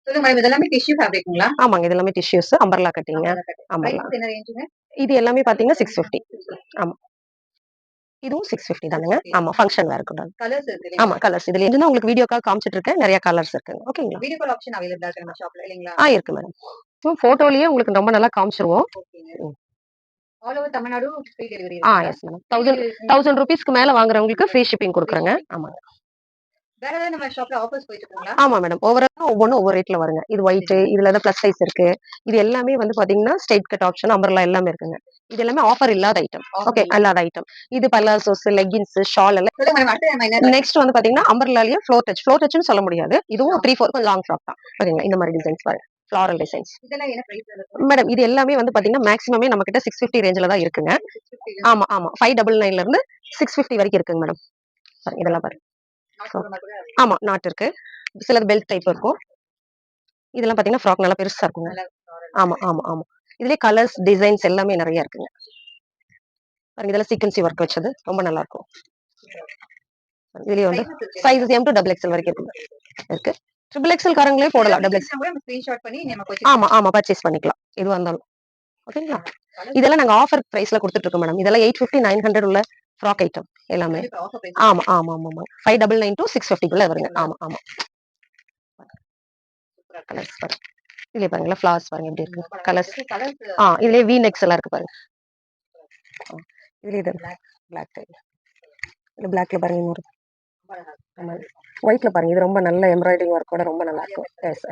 சொல்லுங்க மேடம். இது எல்லாமே டிஷ்யூ ஃபேப்ரிக்குங்களா? ஆமாங்க. இது எல்லாமே டிஷ்யூஸ் அம்பர்லா கட்டிங்க. அம்பர்லா. பிரைஸ் என்ன ரேஞ்சுங்க? இது எல்லாமே பார்த்தீங்கன்னா 650. ஆமா. இதுவும் 650 தானுங்க. ஆமா. ஃபங்ஷன் வேர் கூட. கலர்ஸ் இருக்கு ஆமா. இல்லைங்களா? கலர்ஸ் இதுல இருந்து உங்களுக்கு வீடியோ கால் காமிச்சிட்டு இருக்கேன். நெறைய கலர்ஸ் இருக்குங்க. ஓகேங்களா? வீடியோ கால் ஆப்ஷன் அவைலபிளா இருக்கு நம்ம ஷாப்ல இல்லைங்களா? இருக்கு மேடம். ஃபோட்டோலயே உங்களுக்கு ரொம்ப நல்லா காமிச்சிருவோம். ஓகேங்க. ம். All over Tamil Nadu free delivery இருக்குங்களா? Yes madam. 1000 ரூபீஸ்க்கு மேல வாங்குறவங்களுக்கு ஃப்ரீ ஷிப்பிங் குடுக்குறேங்க. ஆமாங்க. வேற ஏதாவது நம்ம ஷாப்ல ஆஃபர்ஸ் போயிட்டு இருக்குங்களா? ஆமா மேடம். ஒவ்வொன்னும் ஒவ்வொரு ரேட்ல வருங்க. இது ஒயிட், இதுல தான் பிளஸ் சைஸ் இருக்கு. இது எல்லாமே வந்து பாத்தீங்கன்னா, ஸ்ட்ரெயிட் கட் ஆப்ஷன், அம்பர்லா எல்லாமே இருக்குங்க. இது எல்லாமே ஆஃபர் இல்லாத ஐட்டம். ஓகே. இல்லாத ஐட்டம். இது பல்லாசோஸ், லெகின்ஸ், ஷால் எல்லாம். சொல்லுங்க மேடம். அடுத்து நம்ம என்ன நெக்ஸ்ட் வந்து பாத்தீங்கன்னா, அம்பர்லாலயே ஃப்ளோர் டச். ஃப்ளோர் டச்னு சொல்ல முடியாது. இதுவும் 3, 4 கொஞ்சம் லாங் ஃப்ராக் தான். ஓகேங்களா? இந்த மாரி டிசைன்ஸ் பாருங்க. Floral designs. இதெல்லாம் என்ன பிரைஸ் வருது? மேடம் இது எல்லாமே வந்து பாத்தீங்கன்னா, மேக்ஸிமமே நம்ம கிட்ட 650 ரேஞ்ச்ல தான் இருக்குங்க. 650 ஆமா. 599ல இருந்து 650 வரைக்கும் இருக்குங்க மேடம். பாருங்க இதெல்லாம் பாருங்க. ஆமா. நாட் இருக்கு. சிலது பெல்ட் டைப் இருக்கும். இதெல்லாம் பாத்தீங்கன்னா, ஃப்ராக் நல்லா பெருசா இருக்குங்க. ஆமா. இதுலயே கலர்ஸ், டிசைன்ஸ் எல்லாமே நெறைய இருக்குங்க. பாருங்க இதெல்லாம் சீக்வென்சி ஒர்க் வச்சது. ரொம்ப நல்லா இருக்கும். இதுலயே வந்து சைஸஸ் M to XXL வரைக்கும் இருக்கு. ட்ரிபிள் எக்ஸ்எல் காரங்களே போடலாம். Double X. கூட நம்ம ஸ்கிரீன்ஷாட் பண்ணி நம்ம ஆமா பர்ச்சேஸ் பண்ணிக்கலாம். எதுவா இருந்தாலும். ஓகேங்களா? இதெல்லாம் நாங்க ஆஃபர் பிரைஸ்ல குடுத்துட்டு இருக்கோம் மேடம். இதெல்லாம் 850, 900 உள்ள ஃப்ராக் ஐட்டம் எல்லாமே. ஆமா. 599 to 650 குள்ள வருங்க. ஆமா. கலர்ஸ் பாருங்க. இதுலயே பாருங்களேன் ஃப்ளவர்ஸ் பாருங்க எப்படி இருக்கு. கலர்ஸ். இதுலயே வி நெக்ஸ் எல்லாம் இருக்கு பாருங்க. இதுலயே இது பிளாக் டைப். இந்த பிளாக்ல பாருங்க இன்னொரு. ஒயிட்ல பாருங்க. இது ரொம்ப நல்ல எம்ப்ராய்டரிங் ஒர்க்கோட ரொம்ப நல்லா இருக்கும். எஸ்.